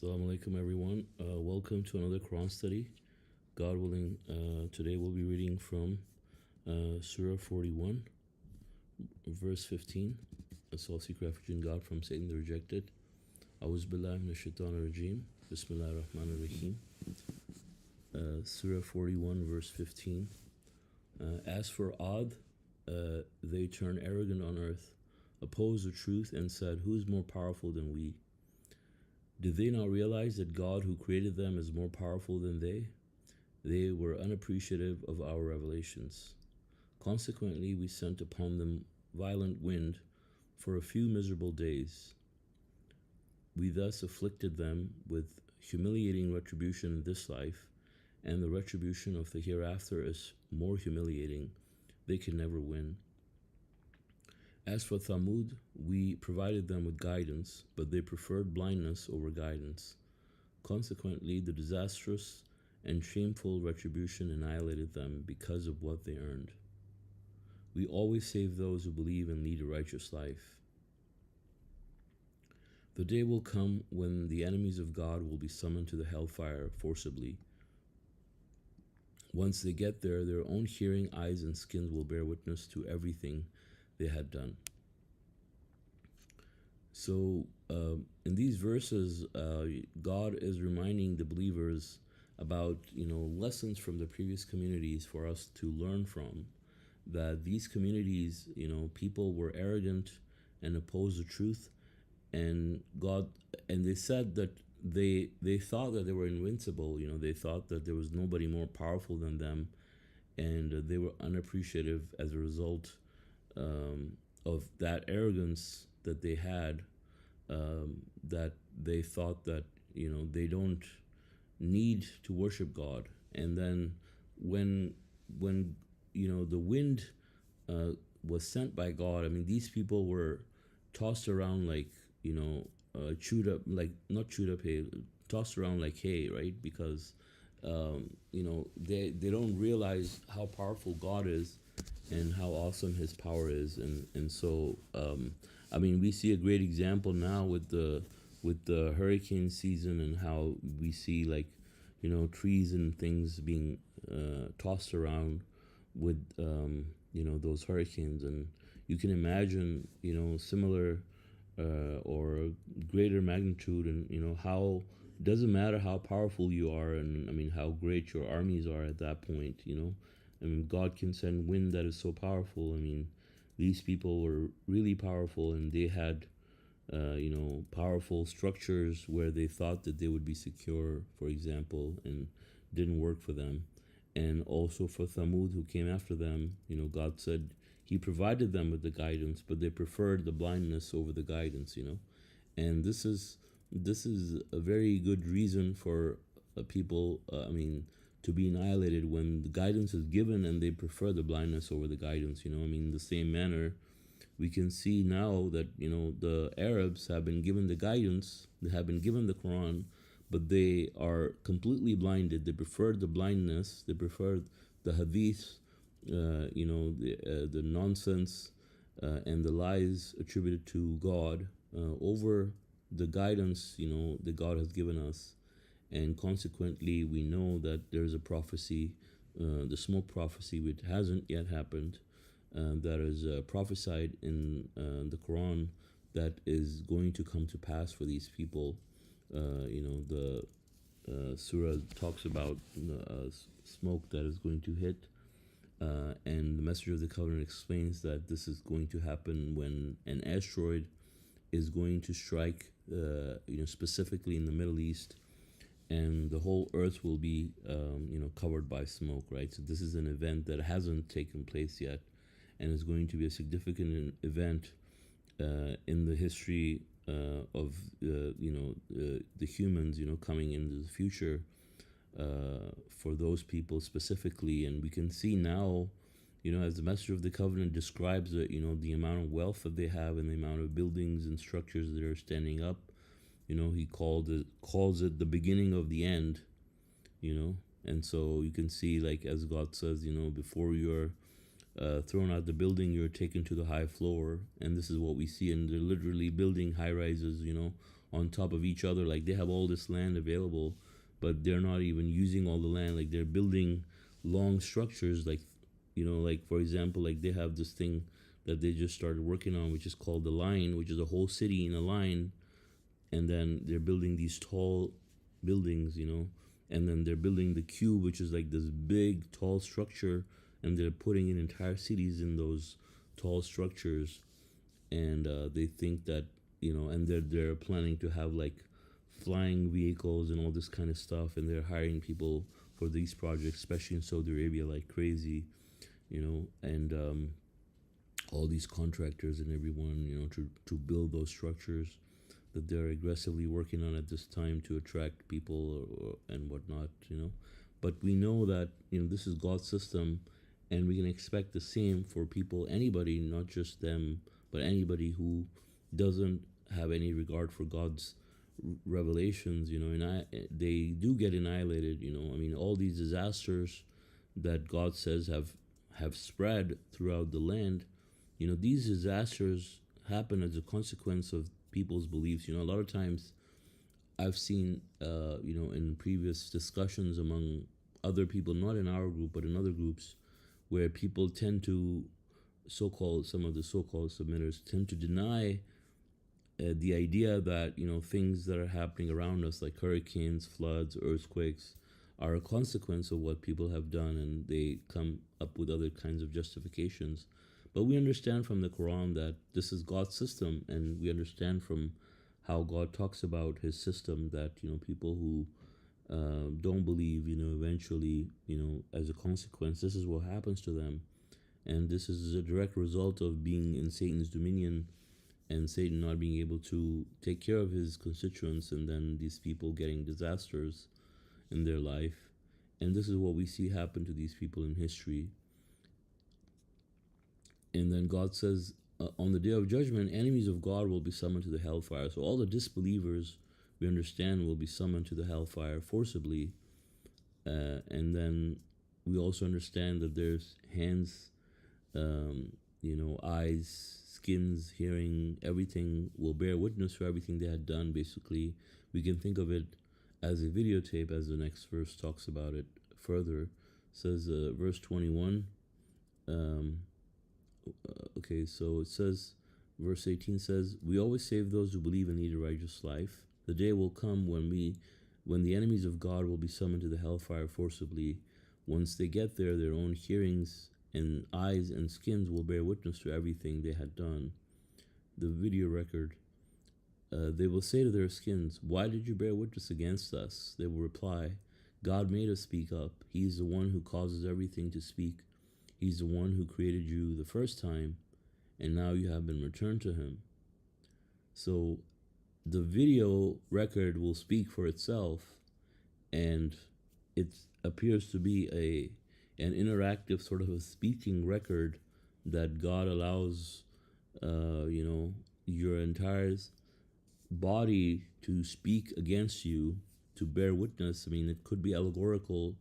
Assalamu alaikum, everyone. Welcome to another Quran study. God willing, today we'll be reading from Surah 41, verse 15. Let's all seek refuge in God from Satan the rejected. A'udhu billahi minash shaitanir rajim. Bismillahir rahmanir rahim. Surah 41, verse 15. As for Ad, they turned arrogant on earth, opposed the truth, and said, "Who is more powerful than we?" Did they not realize that God who created them is more powerful than they? They were unappreciative of our revelations. Consequently, we sent upon them violent wind for a few miserable days. We thus afflicted them with humiliating retribution in this life, and the retribution of the hereafter is more humiliating. They can never win. As for Thamud, we provided them with guidance, but they preferred blindness over guidance. Consequently, the disastrous and shameful retribution annihilated them because of what they earned. We always save those who believe and lead a righteous life. The day will come when the enemies of God will be summoned to the hellfire forcibly. Once they get there, their own hearing, eyes, and skins will bear witness to everything they had done. So in these verses, God is reminding the believers about lessons from the previous communities for us to learn from. That these communities, people were arrogant and opposed the truth, and they said that they thought that they were invincible. They thought that there was nobody more powerful than them, and they were unappreciative as a result of that arrogance that they had, that they thought that they don't need to worship God. And then when the wind was sent by God, I mean, these people were tossed around like chewed up, like not chewed up hay, tossed around like hay, right? Because they don't realize how powerful God is and how awesome His power is, and so I mean, we see a great example now with the hurricane season, and how we see trees and things being tossed around with those hurricanes. And you can imagine similar or greater magnitude, and how doesn't matter how powerful you are, and I mean how great your armies are at that point. I mean, God can send wind that is so powerful. I mean, these people were really powerful, and they had powerful structures where they thought that they would be secure, for example, and didn't work for them. And also for Thamud, who came after them, God said He provided them with the guidance, but they preferred the blindness over the guidance. And this is a very good reason for people, to be annihilated when the guidance is given and they prefer the blindness over the guidance. I mean, in the same manner, we can see now that the Arabs have been given the guidance, they have been given the Quran, but they are completely blinded. They prefer the blindness, they prefer the hadith, the nonsense and the lies attributed to God over the guidance that God has given us. And consequently, we know that there's a prophecy, the smoke prophecy, which hasn't yet happened, that is prophesied in the Quran, that is going to come to pass for these people. The surah talks about smoke that is going to hit, and the Messenger of the Covenant explains that this is going to happen when an asteroid is going to strike, specifically in the Middle East, and the whole earth will be covered by smoke, right? So this is an event that hasn't taken place yet, and is going to be a significant event in the history of the humans coming into the future, for those people specifically. And we can see now, as the Messenger of the Covenant describes it, the amount of wealth that they have and the amount of buildings and structures that are standing up. He calls it the beginning of the end, and so you can see, like as God says, before you're thrown out the building, you're taken to the high floor. And this is what we see, and they're literally building high rises, on top of each other. Like they have all this land available, but they're not even using all the land. Like they're building long structures, like, like for example, like they have this thing that they just started working on, which is called the line, which is a whole city in a line. And then they're building these tall buildings, and then they're building the cube, which is like this big tall structure, and they're putting in entire cities in those tall structures. And they think that, and they're planning to have like flying vehicles and all this kind of stuff, and they're hiring people for these projects, especially in Saudi Arabia, like crazy, and all these contractors and everyone, to build those structures that they're aggressively working on at this time to attract people, and whatnot, But we know that, this is God's system, and we can expect the same for people, anybody, not just them, but anybody who doesn't have any regard for God's revelations, and they do get annihilated, I mean, all these disasters that God says have spread throughout the land, these disasters happen as a consequence of people's beliefs. A lot of times I've seen, in previous discussions among other people, not in our group, but in other groups, where people tend to, some of the so-called submitters tend to deny the idea that, things that are happening around us, like hurricanes, floods, earthquakes, are a consequence of what people have done, and they come up with other kinds of justifications. But we understand from the Quran that this is God's system, and we understand from how God talks about his system that, people who don't believe, eventually, as a consequence, this is what happens to them. And this is a direct result of being in Satan's dominion, and Satan not being able to take care of his constituents, and then these people getting disasters in their life. And this is what we see happen to these people in history. And then God says, on the day of judgment, enemies of God will be summoned to the hellfire. So all the disbelievers, we understand, will be summoned to the hellfire forcibly. And then we also understand that there's hands, eyes, skins, hearing, everything will bear witness for everything they had done, basically. We can think of it as a videotape, as the next verse talks about it further. It says, verse 21, okay, so it says, verse 18 says, we always save those who believe and lead a righteous life. The day will come when the enemies of God will be summoned to the hellfire forcibly. Once they get there, their own hearings and eyes and skins will bear witness to everything they had done. The video record, they will say to their skins, why did you bear witness against us? They will reply, God made us speak up. He is the one who causes everything to speak. He's the one who created you the first time, and now you have been returned to him. So the video record will speak for itself, and it appears to be an interactive sort of a speaking record that God allows, your entire body to speak against you, to bear witness. I mean, it could be allegorical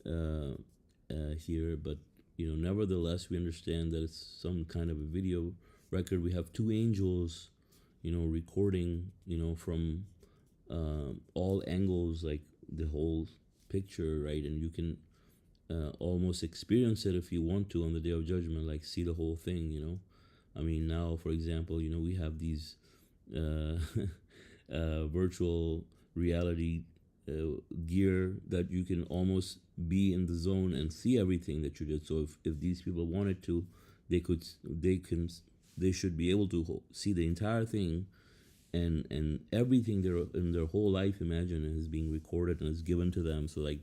here, but nevertheless, we understand that it's some kind of a video record. We have two angels, recording, from all angles, like the whole picture, right? And you can almost experience it if you want to on the day of judgment, like see the whole thing, I mean, now, for example, we have these virtual reality gear that you can almost be in the zone and see everything that you did. So if these people wanted to, they should be able to see the entire thing, and everything in their whole life, imagine, is being recorded and is given to them. So like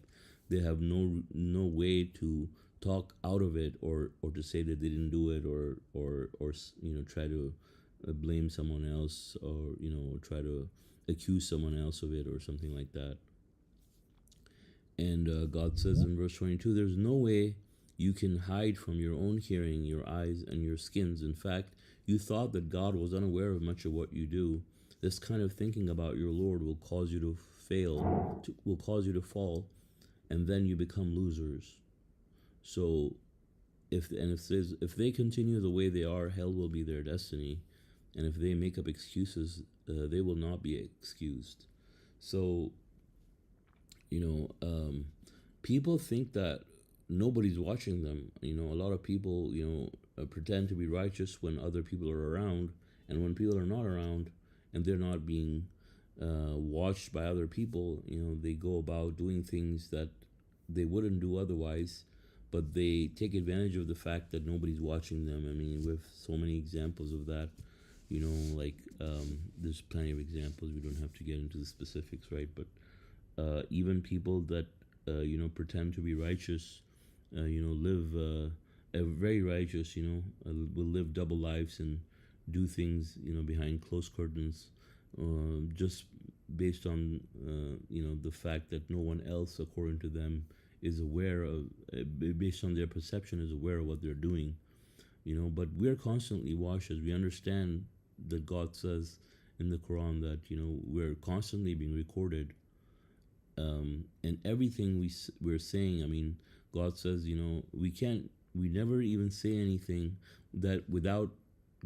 they have no way to talk out of it, or to say that they didn't do it, or try to blame someone else, or try to accuse someone else of it, or something like that. And God says in verse 22, there's no way you can hide from your own hearing, your eyes, and your skins. In fact, you thought that God was unaware of much of what you do. This kind of thinking about your Lord will cause you to will cause you to fall, and then you become losers. So if they continue the way they are, hell will be their destiny. and if they make up excuses, they will not be excused. So, you know, people think that nobody's watching them. A lot of people, pretend to be righteous when other people are around, and when people are not around, and they're not being watched by other people, they go about doing things that they wouldn't do otherwise, but they take advantage of the fact that nobody's watching them. I mean, we have so many examples of that. Like there's plenty of examples. We don't have to get into the specifics, right? But even people that pretend to be righteous, live very righteous, will live double lives and do things, behind closed curtains, just based on the fact that no one else, according to them, is aware of, based on their perception, is aware of what they're doing. But we're constantly watched, as we understand that God says in the Quran that we're constantly being recorded, and everything we're saying. I mean, God says we never even say anything that without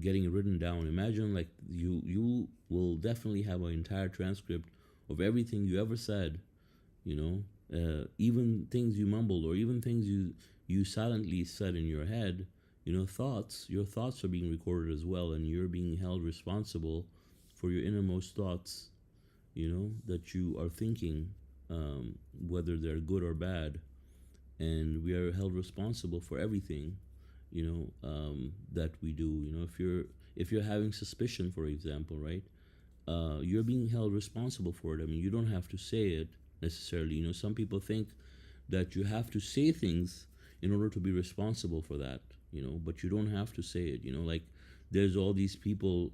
getting it written down. Imagine, like, you will definitely have an entire transcript of everything you ever said, even things you mumbled, or even things you silently said in your head. Your thoughts are being recorded as well, and you're being held responsible for your innermost thoughts, that you are thinking, whether they're good or bad. And we are held responsible for everything, that we do. If you're having suspicion, for example, right, you're being held responsible for it. I mean, you don't have to say it necessarily. Some people think that you have to say things in order to be responsible for that, but you don't have to say it. Like, there's all these people,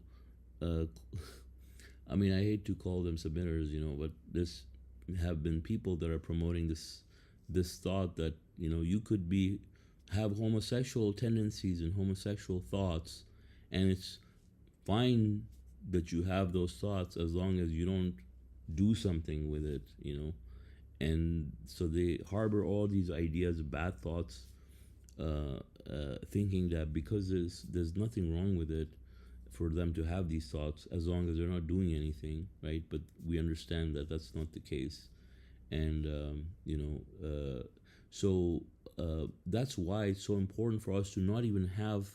I mean, I hate to call them submitters, but this have been people that are promoting this thought that you could have homosexual tendencies and homosexual thoughts, and it's fine that you have those thoughts as long as you don't do something with it. And so they harbor all these ideas, bad thoughts, thinking that because there's nothing wrong with it for them to have these thoughts, as long as they're not doing anything, right? But we understand that that's not the case. And so that's why it's so important for us to not even have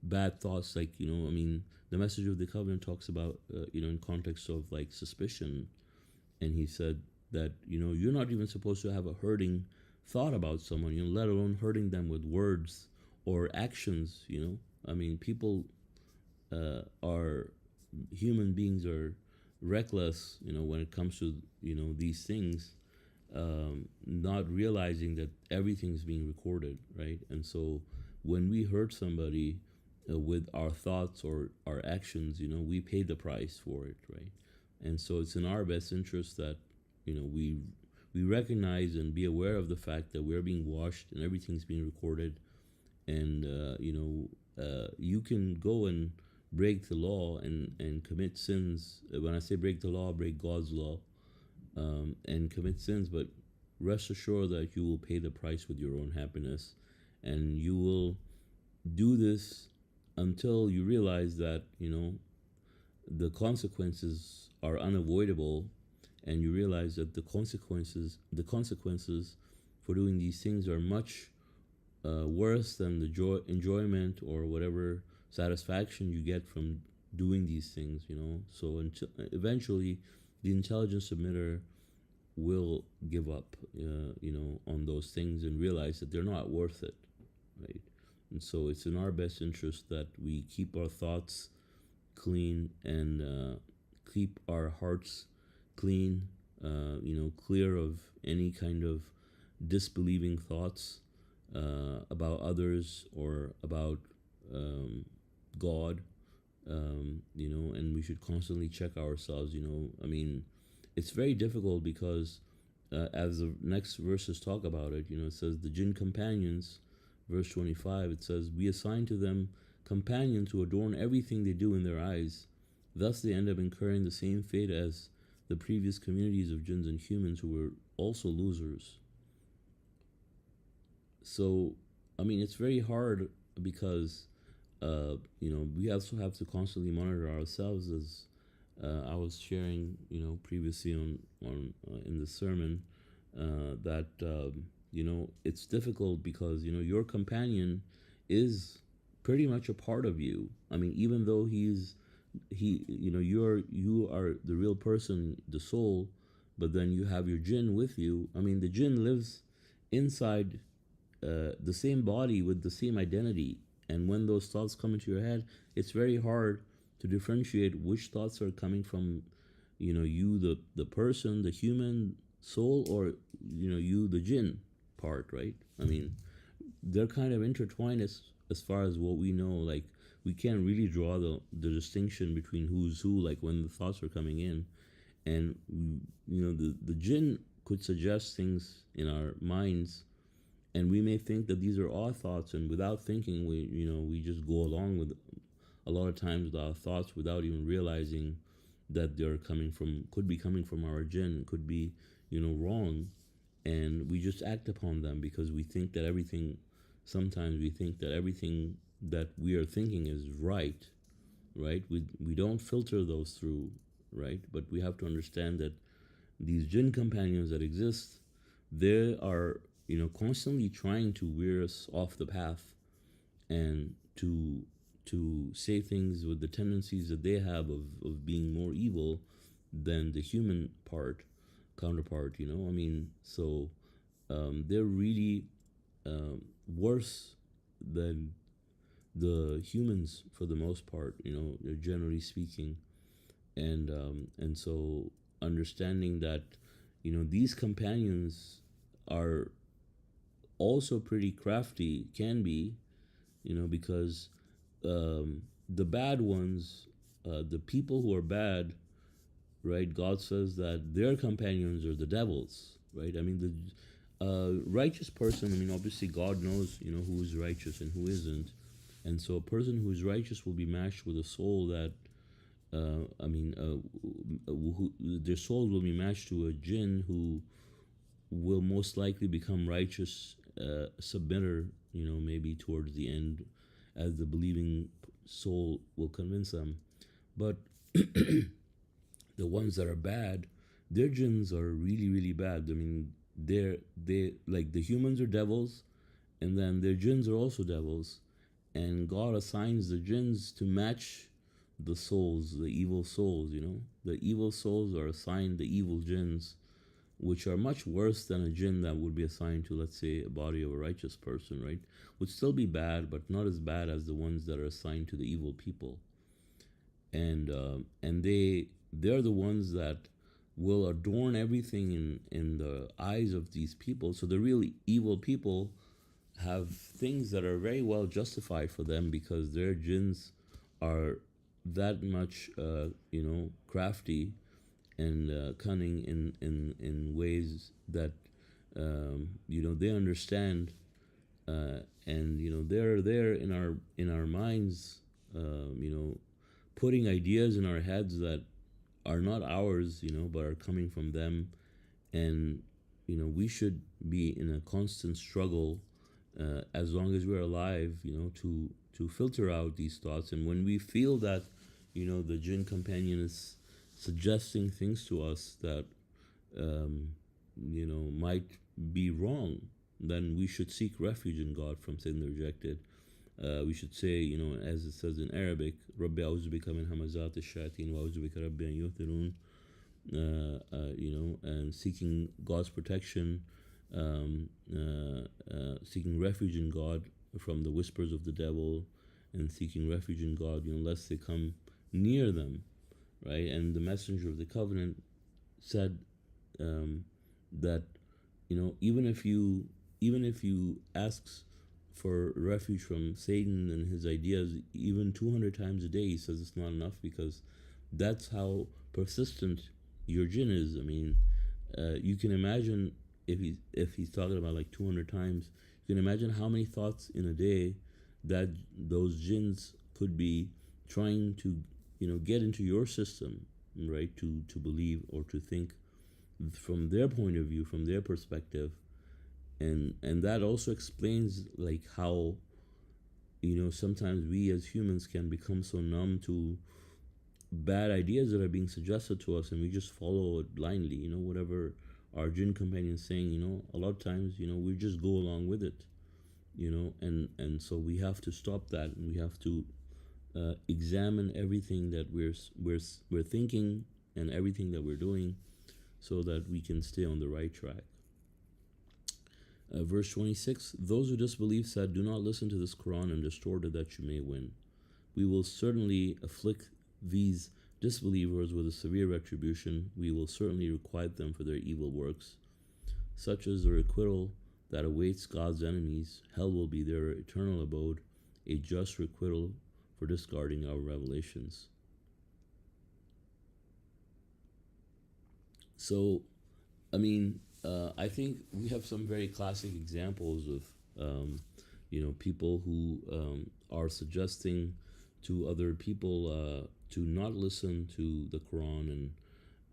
bad thoughts. Like, I mean, the message of the covenant talks about in context of like suspicion, and he said that you're not even supposed to have a hurting thought about someone, let alone hurting them with words or actions. I mean, people are human beings are reckless, when it comes to these things, not realizing that everything's being recorded, right? And so when we hurt somebody with our thoughts or our actions, we pay the price for it, right? And so it's in our best interest that we recognize and be aware of the fact that we're being watched and everything's being recorded. And you can go and break the law and commit sins. When I say break the law, break God's law, and commit sins, but rest assured that you will pay the price with your own happiness. And you will do this until you realize that the consequences are unavoidable, and you realize that the consequences for doing these things are much worse than the enjoyment or whatever satisfaction you get from doing these things. So until eventually the intelligent submitter will give up on those things and realize that they're not worth it, right? And so it's in our best interest that we keep our thoughts clean and keep our hearts clean, clear of any kind of disbelieving thoughts about others or about God, and we should constantly check ourselves. I mean, it's very difficult because as the next verses talk about it, it says the jinn companions, verse 25, it says, we assign to them companions who adorn everything they do in their eyes. Thus they end up incurring the same fate as the previous communities of jinns and humans who were also losers. So, I mean, it's very hard because we also have to constantly monitor ourselves, as I was sharing, previously on in the sermon, that it's difficult because your companion is pretty much a part of you. I mean, even though you are the real person, the soul, but then you have your jinn with you. I mean, the jinn lives inside the same body with the same identity. And when those thoughts come into your head, it's very hard to differentiate which thoughts are coming from, you, the person, the human soul, or, you, the jinn part, right? I mean, they're kind of intertwined as far as what we know. Like, we can't really draw the distinction between who's who, like when the thoughts are coming in. And, the jinn could suggest things in our minds, and we may think that these are our thoughts, and without thinking, we just go along with a lot of times with our thoughts without even realizing that they're could be coming from our jinn, could be wrong, and we just act upon them because we think that everything. Sometimes we think that everything that we are thinking is right, right? We don't filter those through, right? But we have to understand that these jinn companions that exist, they are constantly trying to wear us off the path, and to say things with the tendencies that they have of being more evil than the human counterpart. I mean, so they're really worse than the humans for the most part, generally speaking. And so understanding that these companions are also pretty crafty, can be, because the bad ones, the people who are bad, right? God says that their companions are the devils, right? I mean, the righteous person, I mean, obviously God knows, who is righteous and who isn't. And so a person who is righteous will be matched with a soul that, their souls will be matched to a jinn who will most likely become righteous, submitter, maybe towards the end, as the believing soul will convince them. But the ones that are bad, their jinns are really, really bad. I mean, they like the humans are devils, and then their jinns are also devils, and God assigns the jinns to match the souls, the evil souls. The evil souls are assigned the evil jinns, which are much worse than a jinn that would be assigned to, let's say, a body of a righteous person, right? Would still be bad, but not as bad as the ones that are assigned to the evil people. And they're the ones that will adorn everything in the eyes of these people. So the really evil people have things that are very well justified for them because their jinns are that much, crafty and cunning in ways that they understand, and they're there in our minds, putting ideas in our heads that are not ours, but are coming from them. And we should be in a constant struggle, as long as we're alive, to filter out these thoughts. And when we feel that the jinn companion is suggesting things to us that might be wrong, then we should seek refuge in God from Satan the rejected. We should say, as it says in Arabic, Rabbi a'udhu bika min hamazat ash-shayateen wa a'udhu bika rabbi an yuhdirun, and seeking God's protection, seeking refuge in God from the whispers of the devil, and seeking refuge in God, lest they come near them, right? And the messenger of the covenant said that even if you ask for refuge from Satan and his ideas even 200 times a day, he says it's not enough, because that's how persistent your jinn is. I mean, you can imagine if he's talking about like 200 times, you can imagine how many thoughts in a day that those jinns could be trying to get into your system, right? To believe or to think from their point of view, from their perspective. And that also explains like how sometimes we as humans can become so numb to bad ideas that are being suggested to us, and we just follow it blindly. Whatever our jinn companion is saying, a lot of times, we just go along with it. And so we have to stop that, and we have to examine everything that we're thinking and everything that we're doing, so that we can stay on the right track. Verse 26, those who disbelieve said, do not listen to this Quran and distort it that you may win. We will certainly afflict these disbelievers with a severe retribution. We will certainly requite them for their evil works. Such is the requital that awaits God's enemies. Hell will be their eternal abode, a just requital for discarding our revelations. So, I think we have some very classic examples of, people who are suggesting to other people to not listen to the Quran,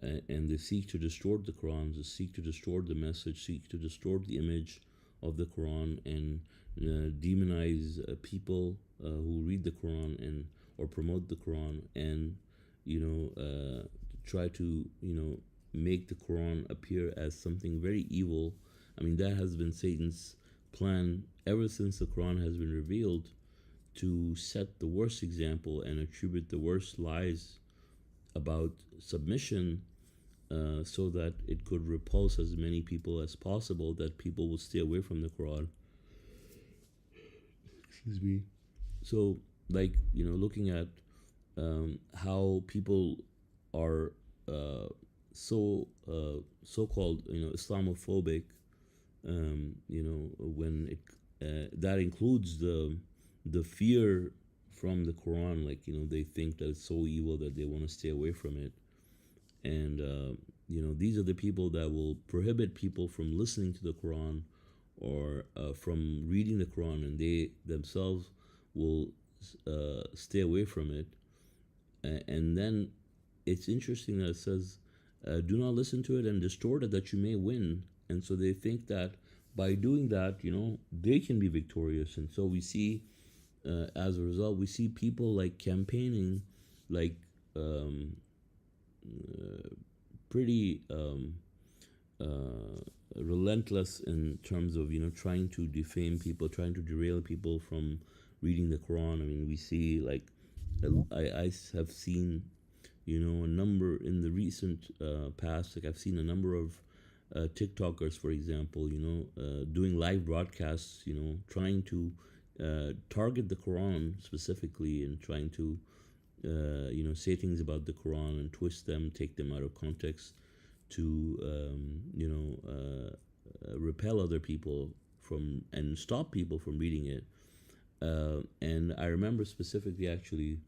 and they seek to distort the Quran, they seek to distort the message, seek to distort the image of the Quran, and demonize people who read the Quran or promote the Quran, and try to make the Quran appear as something very evil. That has been Satan's plan ever since the Quran has been revealed, to set the worst example and attribute the worst lies about submission, so that it could repulse as many people as possible, that people will stay away from the Quran. Excuse me. So, looking at how people are so-called Islamophobic, when that includes the fear from the Quran, they think that it's so evil that they want to stay away from it. And these are the people that will prohibit people from listening to the Quran, or from reading the Quran, and they themselves will stay away from it. And then it's interesting that it says, do not listen to it and distort it that you may win. And so they think that by doing that, they can be victorious. And so we see, as a result, we see people campaigning, pretty relentless in terms of trying to defame people, trying to derail people from reading the Quran. We see I have seen a number in the recent past. I've seen a number of TikTokers, for example, doing live broadcasts, trying to target the Quran specifically, and trying to say things about the Quran and twist them, take them out of context, to repel other people from, and stop people from reading it. And I remember specifically, actually,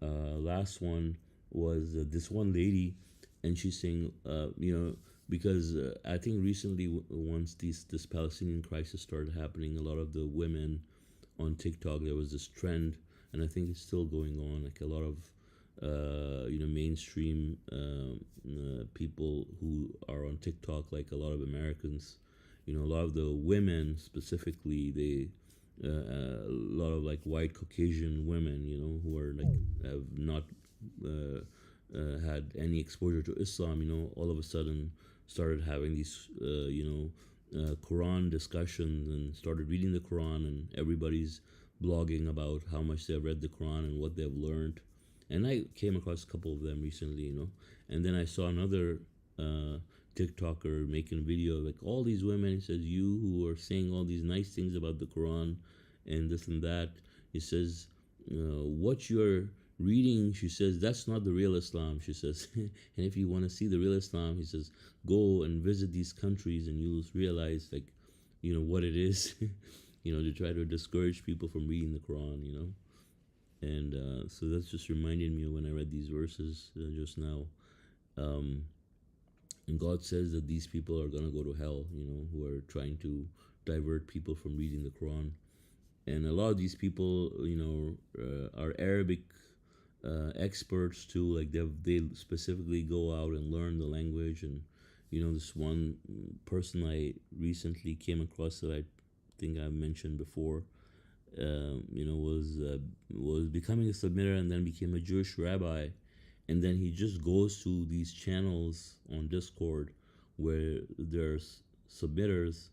last one was this one lady, and she's saying, because I think recently, once this Palestinian crisis started happening, a lot of the women on TikTok, there was this trend, and I think it's still going on. A lot of mainstream people who are on TikTok, a lot of Americans, a lot of the women specifically, they a lot of white Caucasian women, who are have not had any exposure to Islam, all of a sudden started having these Quran discussions, and started reading the Quran, and everybody's blogging about how much they've read the Quran and what they've learned. And I came across a couple of them recently, and then I saw another TikToker making a video, all these women. He says, you who are saying all these nice things about the Quran and this and that, he says, what you're reading, she says, that's not the real Islam, she says. And if you want to see the real Islam, he says, go and visit these countries, and you'll realize what it is. To try to discourage people from reading the Quran. And so that's just reminded me when I read these verses just now. And God says that these people are going to go to hell, who are trying to divert people from reading the Quran. And a lot of these people, are Arabic experts too. They specifically go out and learn the language. And this one person I recently came across that I think I've mentioned before, was becoming a submitter and then became a Jewish rabbi, and then he just goes to these channels on Discord where there's submitters,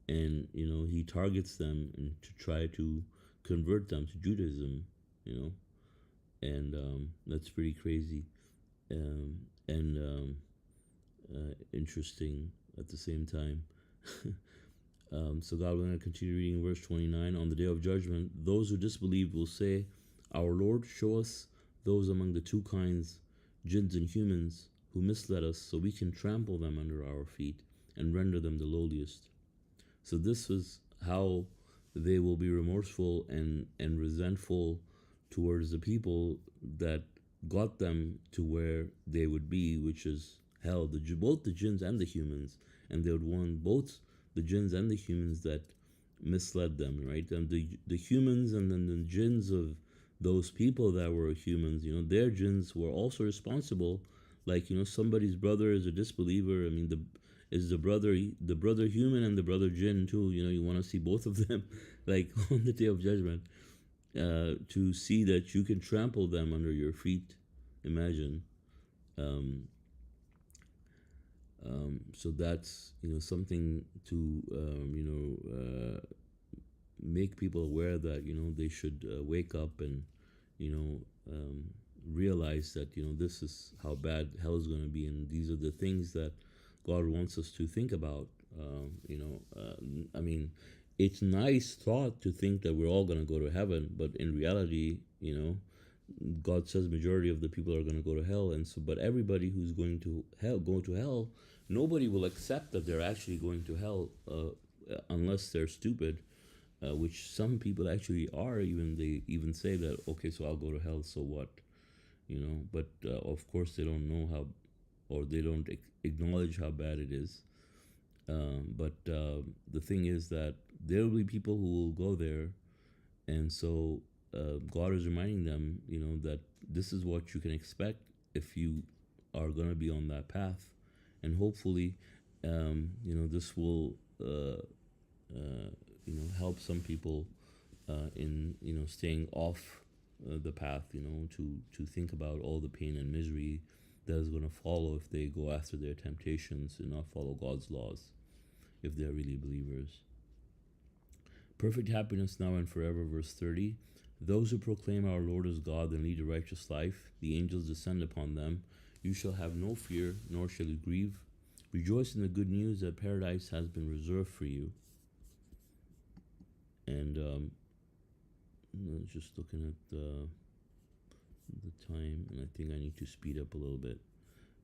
and he targets them and to try to convert them to Judaism, you know, and that's pretty crazy, and interesting at the same time. So God, we're going to continue reading verse 29. On the day of judgment, those who disbelieved will say, "Our Lord, show us those among the two kinds, jinns and humans, who misled us, so we can trample them under our feet and render them the lowliest." So this is how they will be remorseful and resentful towards the people that got them to where they would be, which is hell, both the jinns and the humans. And they would want both the jinns and the humans that misled them, right? And the humans and then the jinns of those people that were humans, their jinns were also responsible. Like, somebody's brother is a disbeliever. I mean, the brother human and the brother jinn too. You want to see both of them, like on the day of judgment, to see that you can trample them under your feet. Imagine. So that's something to make people aware that they should wake up and you know realize that this is how bad hell is going to be, and these are the things that God wants us to think about. I mean, it's nice thought to think that we're all going to go to heaven, but in reality, God says majority of the people are going to go to hell, and so but everybody who's going to hell, nobody will accept that they're actually going to hell unless they're stupid, which some people actually are. They even say that, okay, so I'll go to hell, so what, But of course they don't know how, or they don't acknowledge how bad it is. But the thing is that there will be people who will go there, and so God is reminding them, that this is what you can expect if you are going to be on that path, and hopefully, this will, help some people in staying off the path, to think about all the pain and misery that is going to follow if they go after their temptations and not follow God's laws, if they're really believers. Perfect happiness now and forever, verse 30. Those who proclaim our Lord as God and lead a righteous life, the angels descend upon them. You shall have no fear, nor shall you grieve. Rejoice in the good news that paradise has been reserved for you. And just looking at the time, and I think I need to speed up a little bit.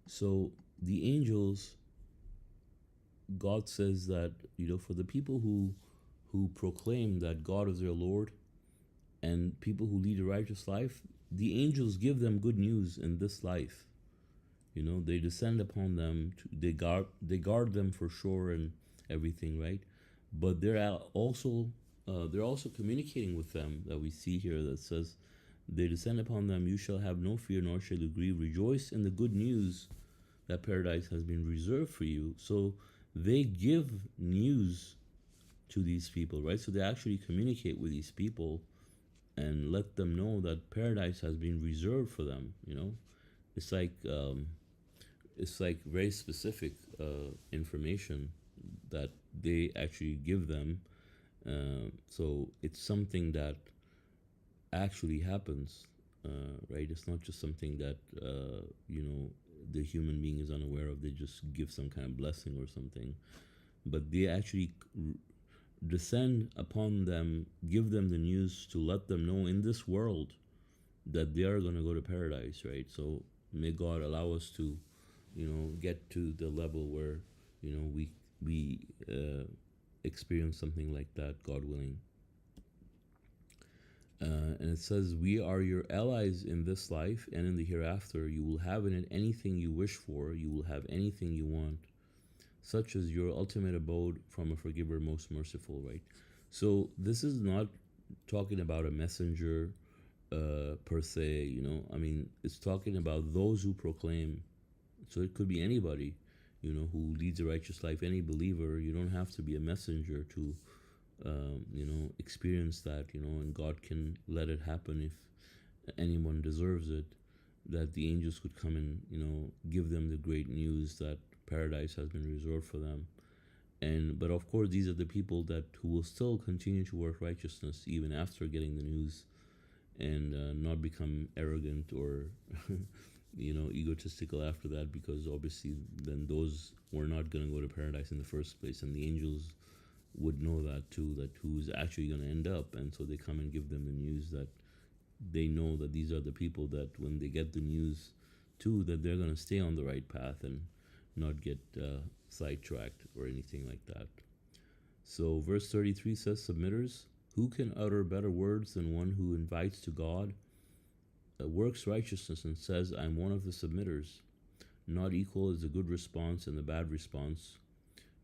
So the angels, God says that, for the people who proclaim that God is their Lord, and people who lead a righteous life, the angels give them good news in this life. They descend upon them, they guard them for sure and everything, right? But they're also communicating with them, that we see here, that says, they descend upon them, you shall have no fear, nor shall you grieve. Rejoice in the good news that paradise has been reserved for you. So they give news to these people, right? So they actually communicate with these people and let them know that paradise has been reserved for them. It's like very specific information that they actually give them. So it's something that actually happens, right? It's not just something that the human being is unaware of. They just give some kind of blessing or something, but they actually descend upon them, give them the news to let them know in this world that they are going to go to paradise, right? So may God allow us to, get to the level where, we experience something like that, God willing. And it says, we are your allies in this life and in the hereafter. You will have in it anything you wish for. You will have anything you want. Such as your ultimate abode from a forgiver most merciful, right? So this is not talking about a messenger per se, I mean, it's talking about those who proclaim. So it could be anybody, who leads a righteous life, any believer. You don't have to be a messenger to experience that, and God can let it happen if anyone deserves it, that the angels could come and, give them the great news that paradise has been reserved for them. But of course, these are the people that who will still continue to work righteousness even after getting the news, and not become arrogant or egotistical after that, because obviously then those were not going to go to paradise in the first place, and the angels would know that too, that who's actually going to end up. And so they come and give them the news, that they know that these are the people that when they get the news too, that they're going to stay on the right path and not get sidetracked or anything like that. So verse 33 says, submitters, who can utter better words than one who invites to God, works righteousness, and says, I'm one of the submitters? Not equal is the good response and the bad response.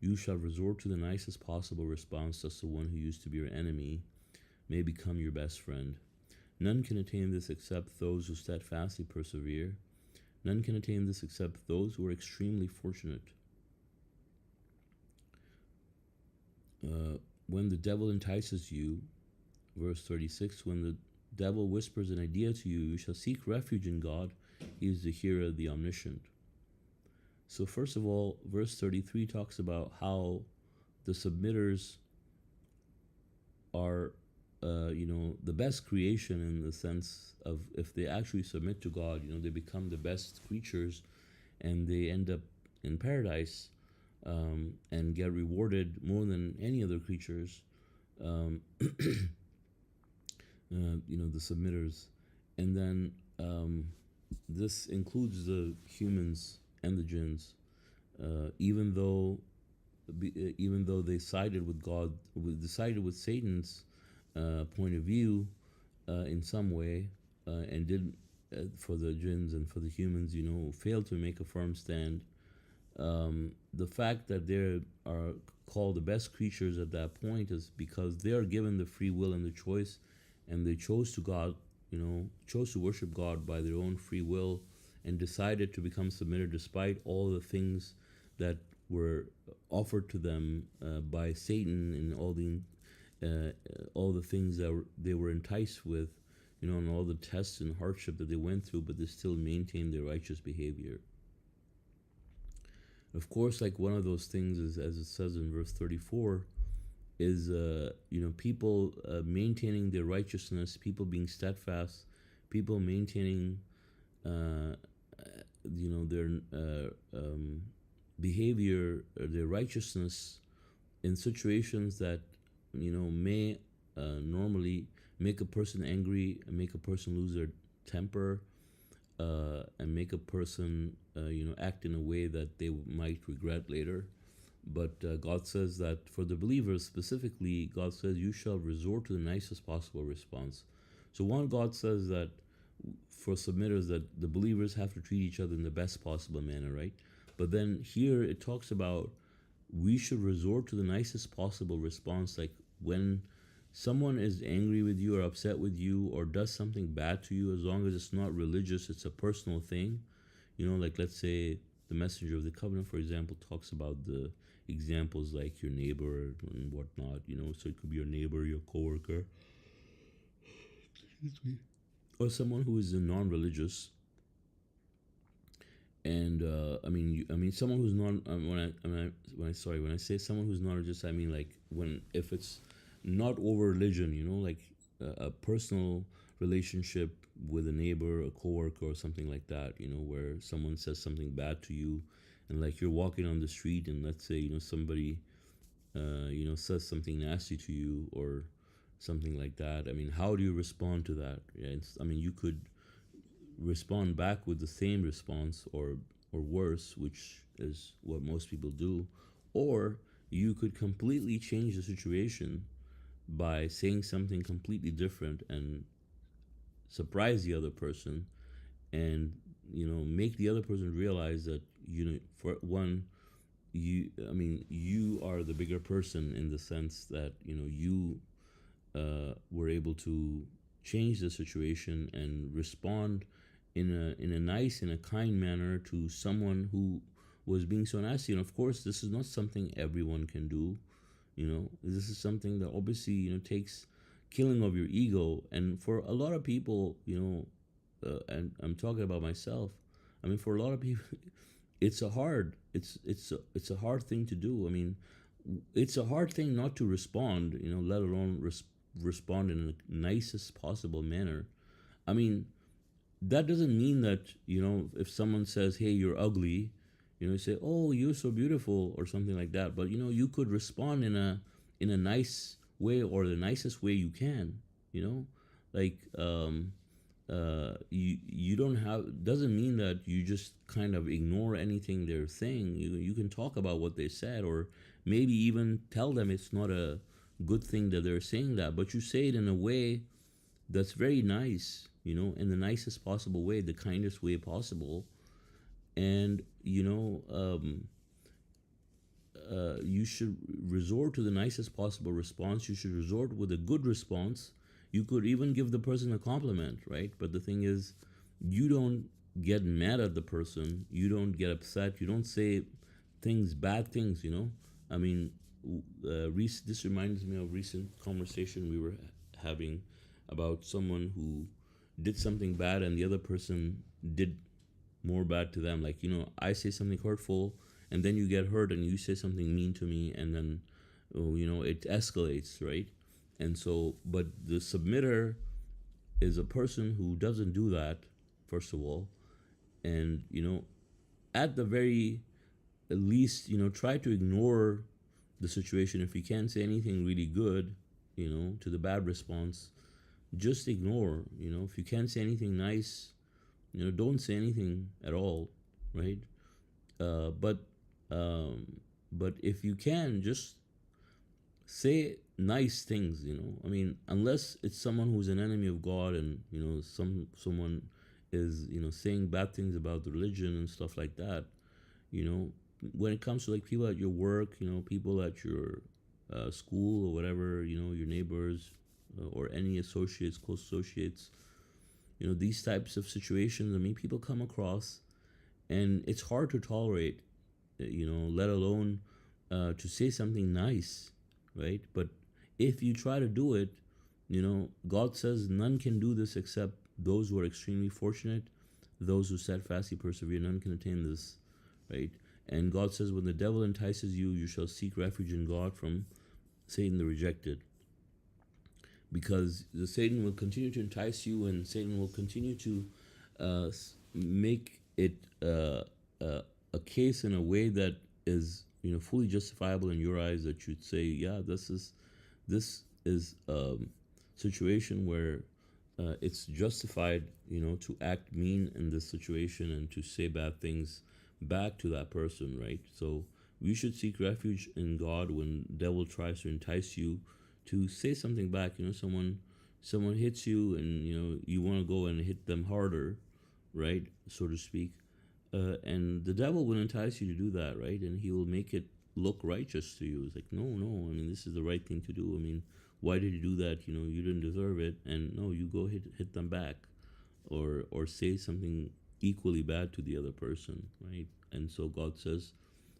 You shall resort to the nicest possible response, thus the one who used to be your enemy may become your best friend. None can attain this except those who steadfastly persevere. None can attain this except those who are extremely fortunate. When the devil entices you, verse 36, when the devil whispers an idea to you, you shall seek refuge in God. He is the hearer, the omniscient. So first of all, verse 33 talks about how the submitters are, the best creation, in the sense of if they actually submit to God, they become the best creatures, and they end up in paradise, and get rewarded more than any other creatures. The submitters. And then this includes the humans and the jinns, even though they sided with God, decided with Satan's point of view in some way, and did for the jinns and for the humans, failed to make a firm stand. The fact that they are called the best creatures at that point is because they are given the free will and the choice, and they chose to worship God by their own free will, and decided to become submitted despite all the things that were offered to them by Satan, and all the things that they were enticed with, and all the tests and hardship that they went through, but they still maintained their righteous behavior. Of course, like one of those things is, as it says in verse 34, is people maintaining their righteousness, people being steadfast, people maintaining their behavior, their righteousness in situations that may normally make a person angry, and make a person lose their temper, and make a person act in a way that they might regret later. But God says that for the believers specifically, God says you shall resort to the nicest possible response. So one, God says that for submitters, that the believers have to treat each other in the best possible manner, right? But then here it talks about we should resort to the nicest possible response, like when someone is angry with you or upset with you or does something bad to you, as long as it's not religious, it's a personal thing. Like let's say the messenger of the covenant, for example, talks about the examples like your neighbor and whatnot, so it could be your neighbor, your coworker, or someone who is non-religious. And someone who's not. When I say someone who's not religious, I mean like if it's not over religion, like a personal relationship with a neighbor, a coworker, or something like that, where someone says something bad to you, and like you're walking on the street, and let's say somebody says something nasty to you or something like that. I mean, how do you respond to that? Yeah, you could respond back with the same response, or worse, which is what most people do, or you could completely change the situation by saying something completely different and surprise the other person, and make the other person realize that for one, you are the bigger person, in the sense that you were able to change the situation and respond in a nice, in a kind manner to someone who was being so nasty. And of course, this is not something everyone can do. This is something that obviously takes killing of your ego. And for a lot of people, and I'm talking about myself. I mean, for a lot of people, it's a hard thing to do. I mean, it's a hard thing not to respond, let alone respond in the nicest possible manner. I mean, that doesn't mean that if someone says, "Hey, you're ugly," you say, "Oh, you're so beautiful," or something like that. But you could respond in a nice way, or the nicest way you can. Like you don't have, doesn't mean that you just kind of ignore anything they're saying. You can talk about what they said, or maybe even tell them it's not a good thing that they're saying that, but you say it in a way that's very nice, in the nicest possible way, the kindest way possible. And you should resort to the nicest possible response. You should resort with a good response. You could even give the person a compliment, right? But the thing is, you don't get mad at the person. You don't get upset. You don't say bad things. I mean, this reminds me of recent conversation we were having about someone who did something bad and the other person did more bad to them. Like, I say something hurtful and then you get hurt and you say something mean to me, and then, it escalates, right? And so, but the submitter is a person who doesn't do that, first of all. And, at the very least, try to ignore the situation. If you can't say anything really good, to the bad response, just ignore. If you can't say anything nice, don't say anything at all, right? Uh, but but if you can, just say nice things. I mean, unless it's someone who's an enemy of God, and someone is saying bad things about the religion and stuff like that. you know when it comes to like people at your work, people at your school or whatever, your neighbors, or any associates, close associates, these types of situations, I mean, people come across, and it's hard to tolerate, let alone to say something nice, right? But if you try to do it, God says none can do this except those who are extremely fortunate, those who steadfastly persevere. None can attain this, right? And God says, when the devil entices you, you shall seek refuge in God from Satan the rejected. Because the Satan will continue to entice you, and Satan will continue to make it a case in a way that is fully justifiable in your eyes, that you'd say, yeah, this is situation where it's justified, to act mean in this situation and to say bad things back to that person, right? So we should seek refuge in God when the devil tries to entice you to say something back. Someone hits you, and you want to go and hit them harder, right, so to speak. And the devil will entice you to do that, right? And he will make it look righteous to you. It's like, no, I mean, this is the right thing to do. I mean, why did you do that? You didn't deserve it. And no, you go hit them back, or say something equally bad to the other person, right? And so God says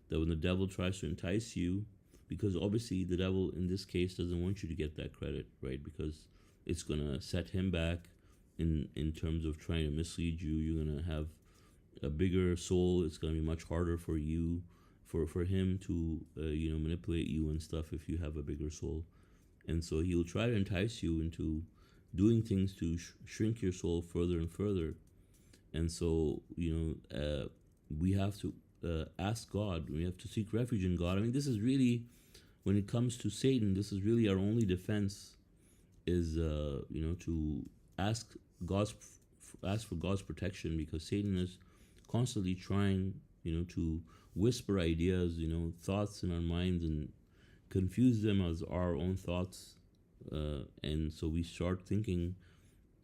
that when the devil tries to entice you, because obviously the devil in this case doesn't want you to get that credit, right? Because it's gonna set him back in terms of trying to mislead you. You're gonna have a bigger soul. It's gonna be much harder for you, for him to manipulate you and stuff if you have a bigger soul. And so he'll try to entice you into doing things to shrink your soul further and further. And so we have to ask God. We have to seek refuge in God. I mean, this is really, when it comes to Satan, this is really our only defense, is to ask for God's protection, because Satan is constantly trying to whisper ideas, thoughts in our minds, and confuse them as our own thoughts, and so we start thinking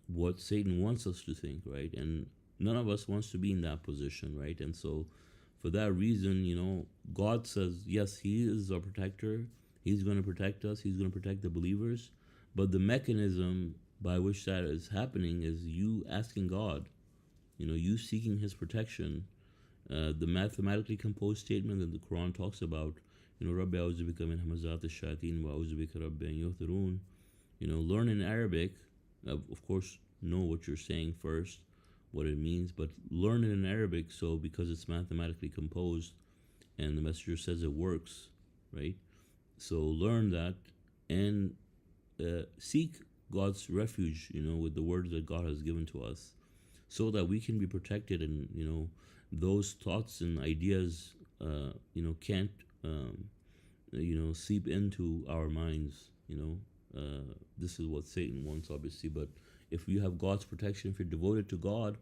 what Satan wants us to think, right? And none of us wants to be in that position, right? And so for that reason, God says, yes, he is our protector. He's going to protect us. He's going to protect the believers. But the mechanism by which that is happening is you asking God, you seeking his protection. The mathematically composed statement that the Quran talks about, Rabbi a'udhu bika min hamazat ash-shayateen wa a'udhu bika rabbi an yuhdarun. Learn in Arabic. Of course, know what you're saying first, what it means, but learn it in Arabic, so because it's mathematically composed and the messenger says it works, right? So learn that and seek God's refuge, with the words that God has given to us, so that we can be protected, and those thoughts and ideas can't seep into our minds. This is what Satan wants, obviously, but if you have God's protection, if you're devoted to God,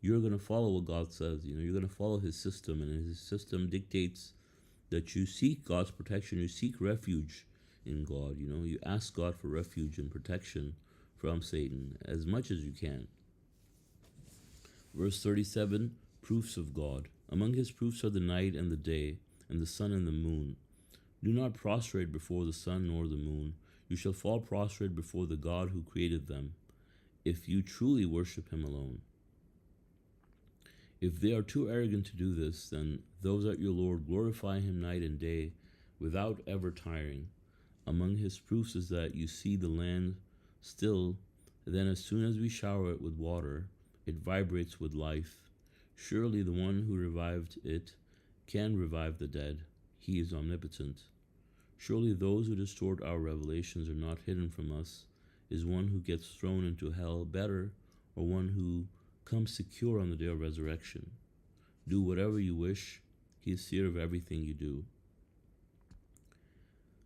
you're going to follow what God says. You're going to follow his system, and his system dictates that you seek God's protection, you seek refuge in God. You ask God for refuge and protection from Satan as much as you can. Verse 37, proofs of God. Among his proofs are the night and the day, and the sun and the moon. Do not prostrate before the sun nor the moon. You shall fall prostrate before the God who created them, if you truly worship him alone. If they are too arrogant to do this, then those at your Lord glorify him night and day without ever tiring. Among his proofs is that you see the land still, then as soon as we shower it with water, it vibrates with life. Surely the one who revived it can revive the dead. He is omnipotent. Surely those who distort our revelations are not hidden from us. Is one who gets thrown into hell better, or one who comes secure on the day of resurrection? Do whatever you wish. He is seer of everything you do.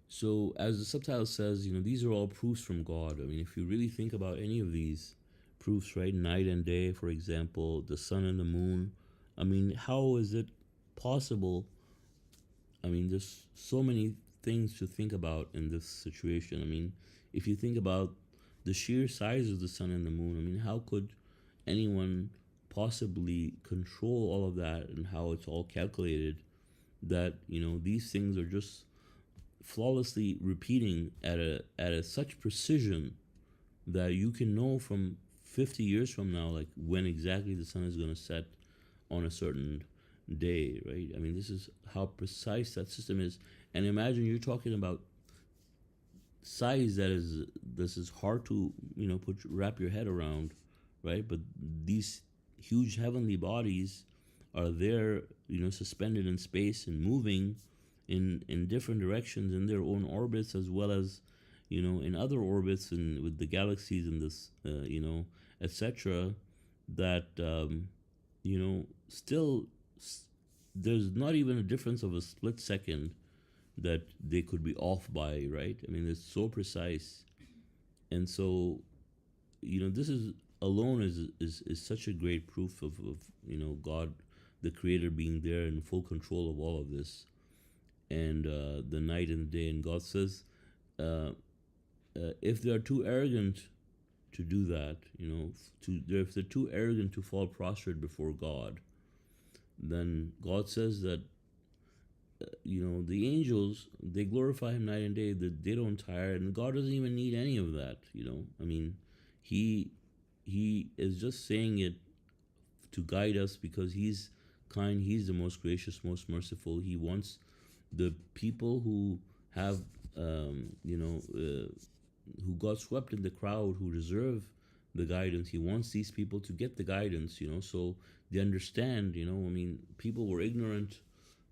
So, as the subtitle says, these are all proofs from God. If you really think about any of these proofs, right? Night and day, for example, the sun and the moon. How is it possible? There's so many things to think about in this situation. If you think about the sheer size of the sun and the moon, how could anyone possibly control all of that, and how it's all calculated that, these things are just flawlessly repeating at such precision that you can know from 50 years from now, like when exactly the sun is going to set on a certain day, right? This is how precise that system is. And imagine you're talking about size this is hard to wrap your head around, right? But these huge heavenly bodies are there, suspended in space and moving in different directions in their own orbits, as well as in other orbits and with the galaxies and this etc. That still there's not even a difference of a split second that they could be off by, right? It's so precise. And so this is alone is such a great proof of God, the creator, being there in full control of all of this, and the night and the day. And God says, if they are too arrogant to do that, if they're too arrogant to fall prostrate before God, then God says that the angels, they glorify him night and day, that they don't tire, and God doesn't even need any of that. He is just saying it to guide us, because he's kind, he's the most gracious, most merciful. He wants the people who have who got swept in the crowd, who deserve the guidance. He wants these people to get the guidance, so they understand. People were ignorant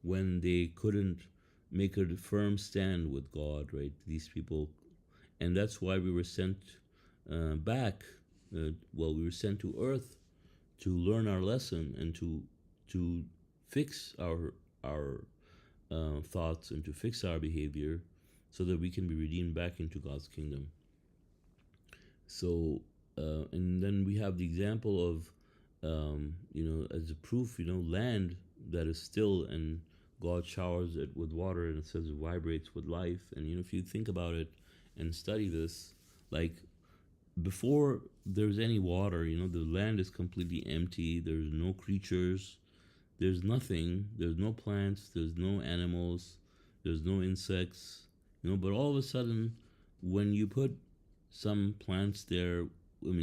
when they couldn't make a firm stand with God, right? These people, and that's why we were sent back. We were sent to earth to learn our lesson, and to fix our thoughts, and to fix our behavior, so that we can be redeemed back into God's kingdom. So, and then we have the example of, as a proof, land that is still, and God showers it with water, and it says it vibrates with life. And if you think about it and study this, like before there's any water, the land is completely empty. There's no creatures. There's nothing. There's no plants. There's no animals. There's no insects. But all of a sudden, when you put some plants there,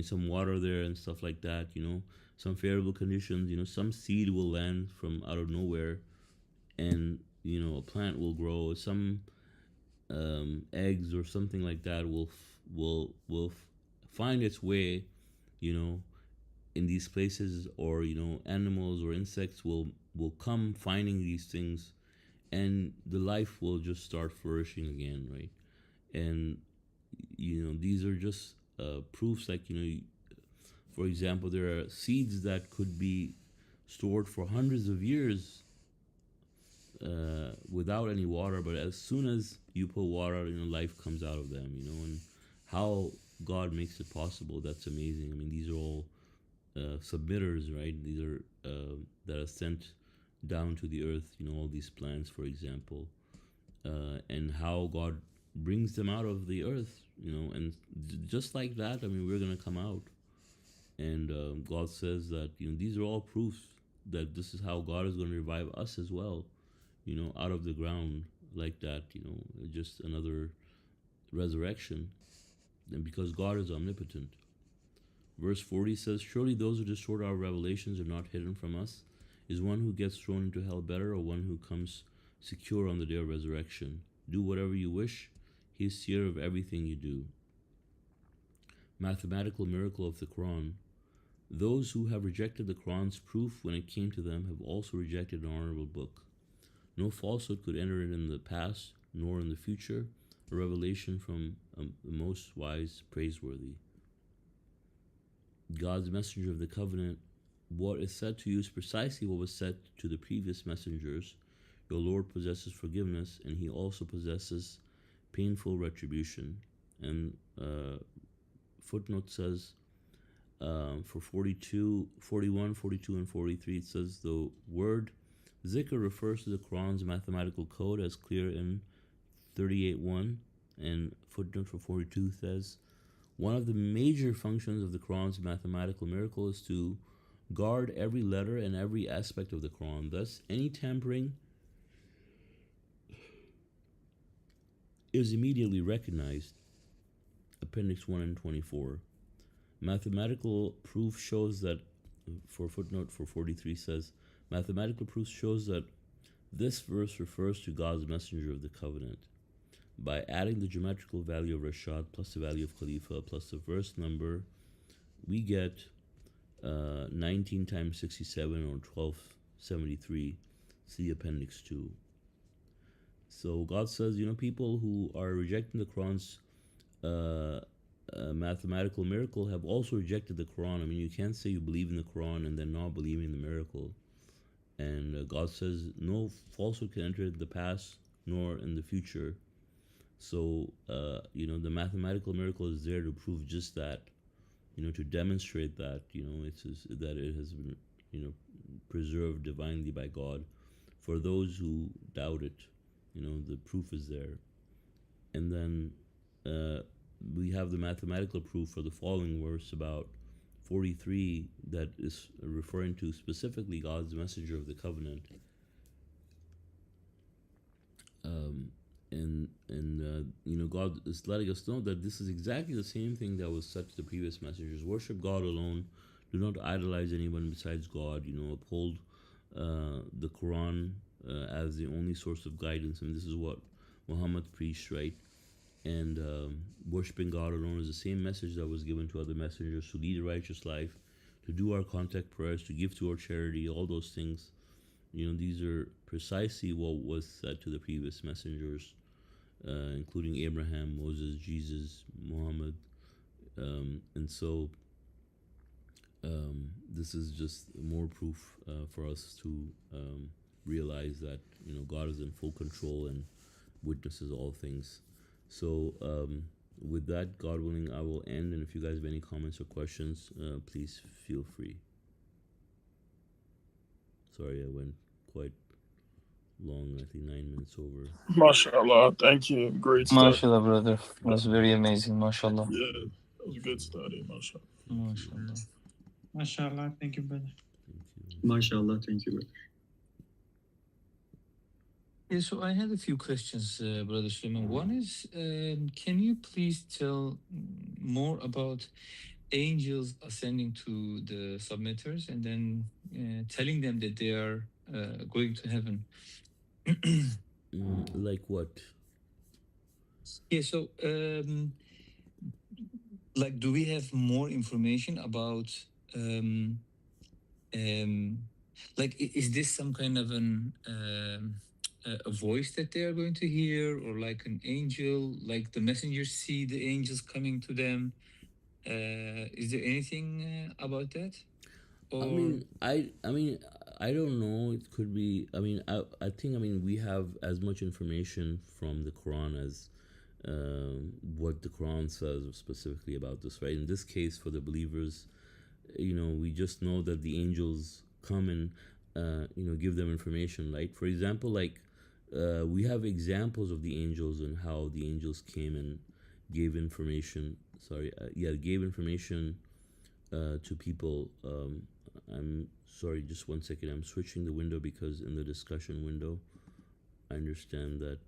some water there and stuff like that, some favorable conditions, some seed will land from out of nowhere, and a plant will grow. Some eggs or something like that find its way, you know, in these places, or animals or insects will come finding these things, and the life will just start flourishing again, right? And these are just proofs, like, for example, there are seeds that could be stored for hundreds of years without any water, but as soon as you put water, life comes out of them, and how God makes it possible, that's amazing. I mean, these are all submitters, right? These are that are sent down to the earth, all these plants, for example, and how God brings them out of the earth, and just like that, I mean, we're going to come out. And God says that, these are all proofs that this is how God is going to revive us as well, out of the ground, like that, just another resurrection. And because God is omnipotent. Verse 40 says, "Surely those who distort our revelations are not hidden from us. Is one who gets thrown into hell better, or one who comes secure on the day of resurrection? Do whatever you wish. He is seer of everything you do." Mathematical miracle of the Quran. Those who have rejected the Quran's proof when it came to them have also rejected an honorable book. No falsehood could enter it in the past, nor in the future. A revelation from the most wise, praiseworthy. God's messenger of the covenant. What is said to you is precisely what was said to the previous messengers. Your Lord possesses forgiveness, and he also possesses painful retribution. And footnote says, for 42, 41, 42, and 43, it says the word zikr refers to the Quran's mathematical code as clear in 38.1. And footnote for 42 says, one of the major functions of the Quran's mathematical miracle is to guard every letter and every aspect of the Quran. Thus, any tampering is immediately recognized. Appendix 1 and 24. Mathematical proof shows that, for footnote for 43 says, mathematical proof shows that this verse refers to God's messenger of the covenant. By adding the geometrical value of Rashad plus the value of Khalifa plus the verse number, we get 19 times 67, or 1273. See Appendix 2. So God says, people who are rejecting the Quran's mathematical miracle have also rejected the Quran. I mean, you can't say you believe in the Quran and then not believe in the miracle. And God says no falsehood can enter the past nor in the future. So, the mathematical miracle is there to prove just that, to demonstrate that, that it has been, preserved divinely by God. For those who doubt it, the proof is there. And then we have the mathematical proof for the following verse, about 43, that is referring to specifically God's messenger of the covenant. God is letting us know that this is exactly the same thing that was said to the previous messengers. Worship God alone. Do not idolize anyone besides God. Uphold the Quran as the only source of guidance, and this is what Muhammad preached, right? And worshiping God alone is the same message that was given to other messengers: to lead a righteous life, to do our contact prayers, to give to our charity, all those things. These are precisely what was said to the previous messengers, including Abraham, Moses, Jesus, Muhammad. And so this is just more proof for us to realize that, God is in full control and witnesses all things. So with that, God willing, I will end. And if you guys have any comments or questions, please feel free. Sorry, I went quite long, I think 9 minutes over. MashaAllah, thank you. Great study. MashaAllah, brother. It was very amazing. MashaAllah. Yeah, it was a good study. MashaAllah. MashaAllah. MashaAllah, thank you, brother. Thank you. MashaAllah, thank you. Yeah, so I had a few questions, Brother Suleman. One is, can you please tell more about angels ascending to the submitters and then telling them that they are going to heaven? Like what? Yeah, so like, do we have more information about um um like, is this some kind of a voice that they are going to hear, or like an angel, like the messengers see the angels coming to them? Is there anything about that? I Or mean, I don't know. It could be. I think. I mean, we have as much information from the Quran as what the Quran says specifically about this, right? In this case, for the believers, we just know that the angels come and give them information, right? For example, like we have examples of the angels and how the angels came and gave information. Sorry, gave information to people. I'm sorry, just one second. I'm switching the window because in the discussion window, I understand that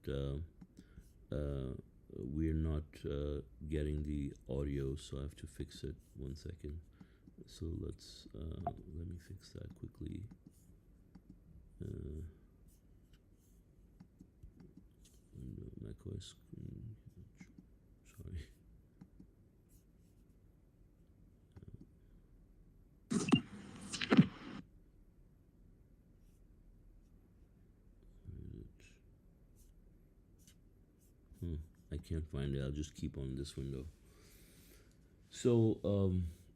we're not getting the audio, so I have to fix it. One second. So let me fix that quickly. Window, macOS screen. Sorry. I can't find it. I'll just keep on this window. So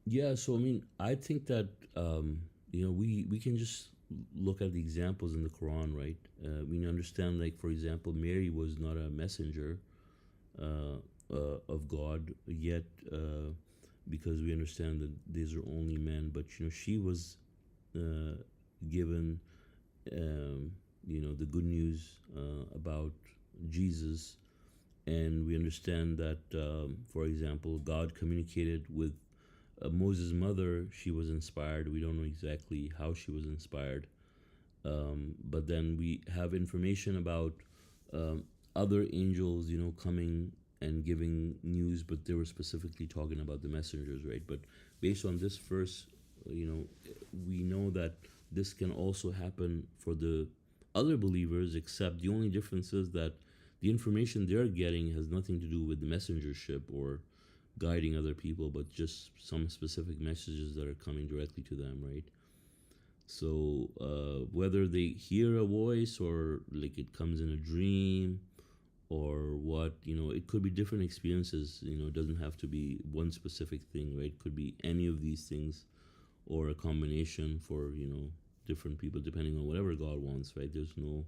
yeah. So I mean, I think that we can just look at the examples in the Quran, right? We understand, like for example, Mary was not a messenger of God yet, because we understand that these are only men. But she was given the good news about Jesus, and we understand that, for example, God communicated with Moses' mother. She was inspired. We don't know exactly how she was inspired, but then we have information about um, other angels, coming and giving news, but they were specifically talking about the messengers, right? But based on this verse, we know that this can also happen for the other believers, except the only difference is that the information they're getting has nothing to do with the messengership or guiding other people, but just some specific messages that are coming directly to them, right? So whether they hear a voice or like it comes in a dream or what, it could be different experiences. It doesn't have to be one specific thing, right? It could be any of these things or a combination for, different people depending on whatever God wants, right? There's no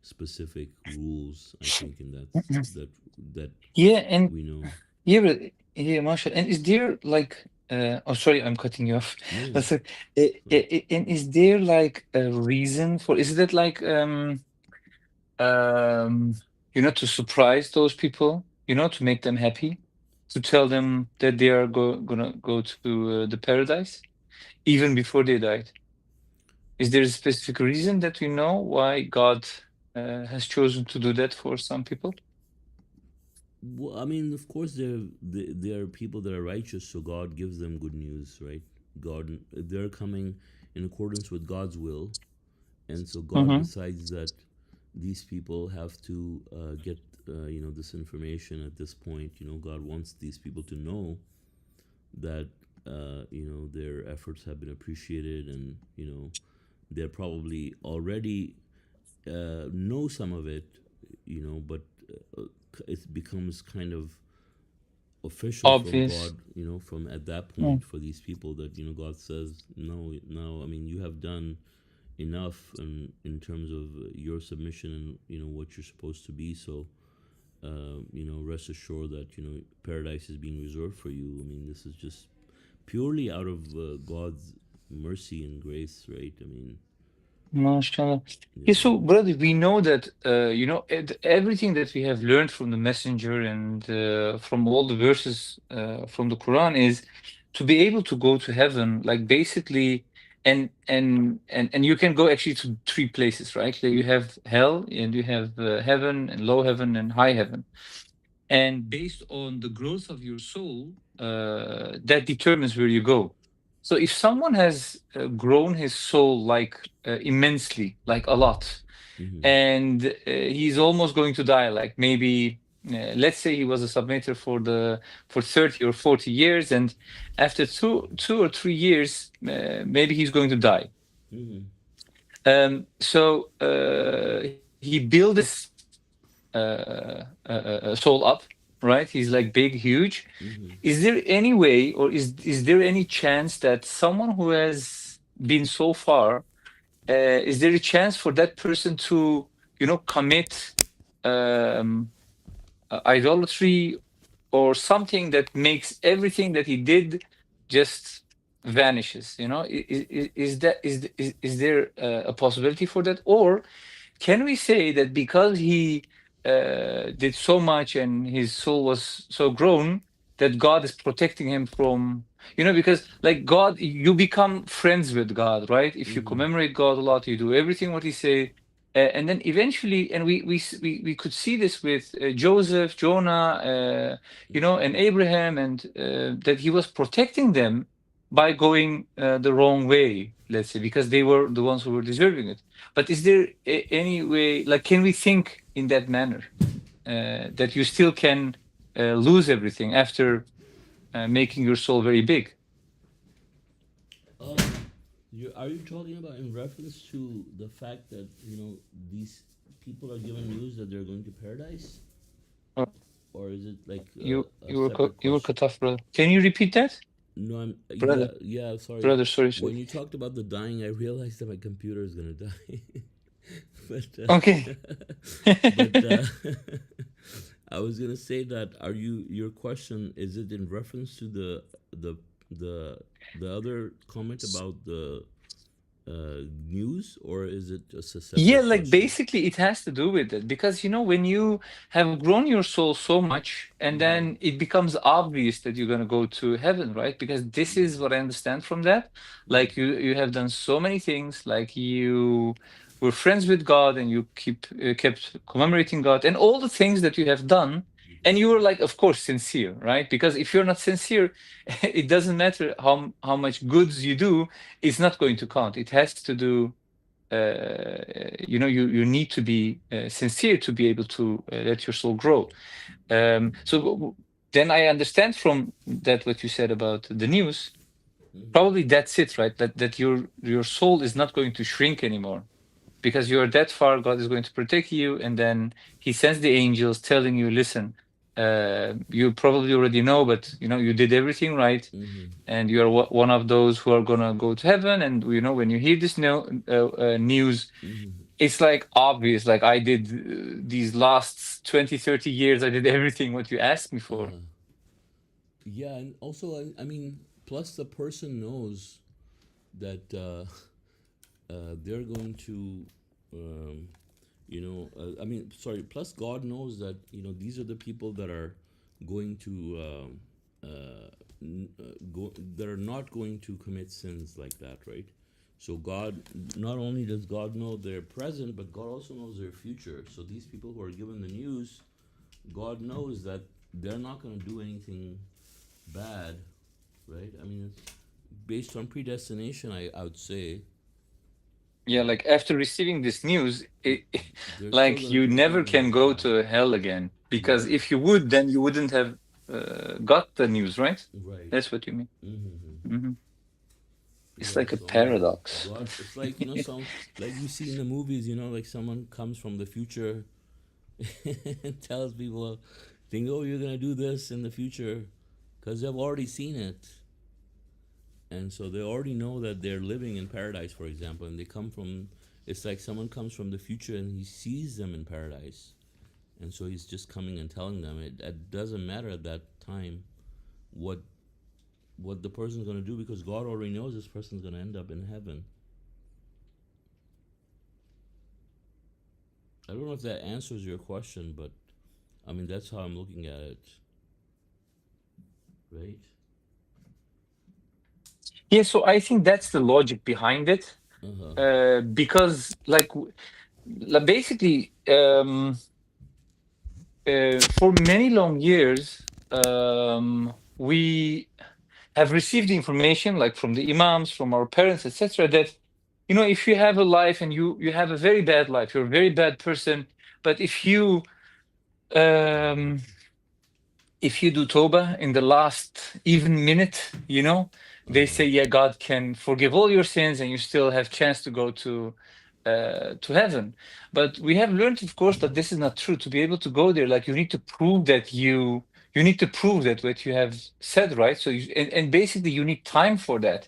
specific rules, I think, in that that yeah, and we know. yeah, but yeah, Masha. And is there like oh, sorry, I'm cutting you off. No, no, That's sorry. and is there like a reason for, is that like um to surprise those people, to make them happy, to tell them that they are gonna go to the paradise even before they died? Is there a specific reason that we know why God has chosen to do that for some people? Well, I mean, of course, there are people that are righteous, so God gives them good news, right? God, they're coming in accordance with God's will, and so God Mm-hmm. decides that these people have to get this information at this point. God wants these people to know that their efforts have been appreciated, and they're probably already know some of it, but uh, it becomes kind of official from Obvious. God, from at that Mm. point for these people that God says, no, no. I mean, you have done enough in terms of your submission and what you're supposed to be. So rest assured that paradise is being reserved for you. I mean, this is just purely out of God's mercy and grace, right? I mean, MashaAllah. Yeah, yeah. so brother, we know that everything that we have learned from the messenger and from all the verses from the Quran is to be able to go to heaven, like basically, and you can go actually to three places, right? Like you have hell, and you have heaven, and low heaven, and high heaven. And based on the growth of your soul, that determines where you go. So if someone has grown his soul like immensely, like a lot, and he's almost going to die. Like maybe, let's say he was a submitter for 30 or 40 years, and after two or 3 years, maybe he's going to die. So he built this soul up, right? He's like big, huge. Is there any way, or is there any chance that someone who has been so far, is there a chance for that person to, commit idolatry or something that makes everything that he did just vanishes? Is there a possibility for that? Or can we say that because he did so much and his soul was so grown, that God is protecting him from, because like God, you become friends with God, right? If you commemorate God a lot, you do everything what he say, and then eventually, and we could see this with Joseph, Jonah, and Abraham, and that he was protecting them by going the wrong way, let's say, because they were the ones who were deserving it. But is there any way, like, can we think in that manner, that you still can lose everything after making your soul very big? Are you talking about in reference to the fact that these people are given news that they're going to paradise, Uh, or is it like you a were separate you were question? cut off, brother. Can you repeat that, No, I'm brother? yeah. Sorry, Brother, sorry. When you talked about the dying, I realized that my computer is gonna die. But Okay. but I was gonna say that your question, is it in reference to the other comment about the news, or is it just a separate Yeah, like question? basically it has to do with it, because when you have grown your soul so much, and then it becomes obvious that you're going to go to heaven, right? Because this is what I understand from that. Like you have done so many things, like you were friends with God, and you kept commemorating God, and all the things that you have done, and you were like, of course, sincere, right? Because if you're not sincere, it doesn't matter how much goods you do, it's not going to count. It has to do, you need to be sincere to be able to let your soul grow. So then I understand from that what you said about the news. Probably that's it, right? That your soul is not going to shrink anymore, because you're that far. God is going to protect you, and then He sends the angels telling you, listen, you probably already know, but you did everything right, and you are one of those who are gonna go to heaven. And when you hear this news, it's like obvious, like I did these last 20-30 years, I did everything what you asked me for. Yeah, and also I mean, plus the person knows that they're going to I mean, sorry, plus God knows that these are the people that are going to that are not going to commit sins like that, right? So God, not only does God know their present, but God also knows their future. So these people who are given the news, God knows that they're not going to do anything bad, right? I mean, it's based on predestination, I would say. Yeah, like after receiving this news, They're still like going to you never continue on can this go path. to hell again, because Right. if you would, then you wouldn't have got the news, right? Right. That's what you mean. Mm-hmm. It's Yeah, like a so I mean, paradox. God, it's like, some, like you see in the movies, like someone comes from the future and tells people, think, oh, you're going to do this in the future, because they've already seen it. And so they already know that they're living in paradise, for example, and they come from, it's like someone comes from the future and he sees them in paradise. And so he's just coming and telling them. It doesn't matter at that time what the person's going to do, because God already knows this person's going to end up in heaven. I don't know if that answers your question, but I mean, that's how I'm looking at it. Right? Yeah, so I think that's the logic behind it. Because basically, for many long years, we have received information, like from the imams, from our parents, etc., that you know, if you have a life and you have a very bad life, you're a very bad person, but if you do Toba in the last even minute, you know, they say, yeah, God can forgive all your sins and you still have chance to go to heaven. But we have learned, of course, that this is not true. To be able to go there, like you need to prove that you need to prove that what you have said, right? So and basically you need time for that.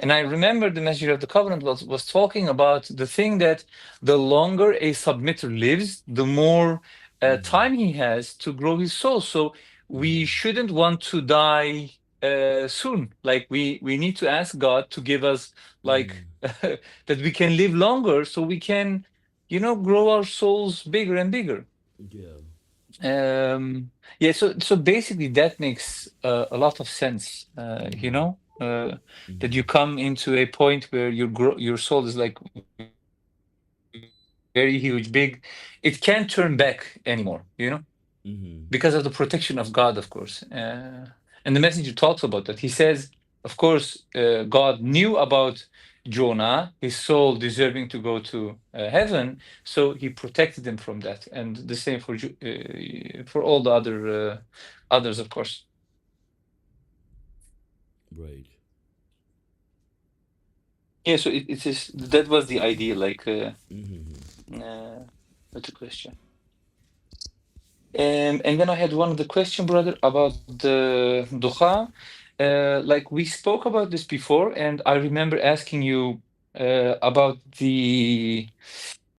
And I remember the Messenger of the Covenant was talking about the thing that the longer a submitter lives, the more time he has to grow his soul. So we shouldn't want to die soon. Like we need to ask God to give us like that we can live longer, so we can, you know, grow our souls bigger and bigger. Yeah. So basically that makes a lot of sense. You know. That you come into a point where your soul is like very huge, big. It can't turn back anymore, you know, because of the protection of God, of course. And the messenger talks about that. He says, of course, God knew about Jonah, his soul deserving to go to heaven, so he protected him from that. And the same for all the other others, of course. Right. Yeah, so it is, that was the idea, like what's the question? And then I had one other question, brother, about the duha. Like we spoke about this before, and I remember asking you about the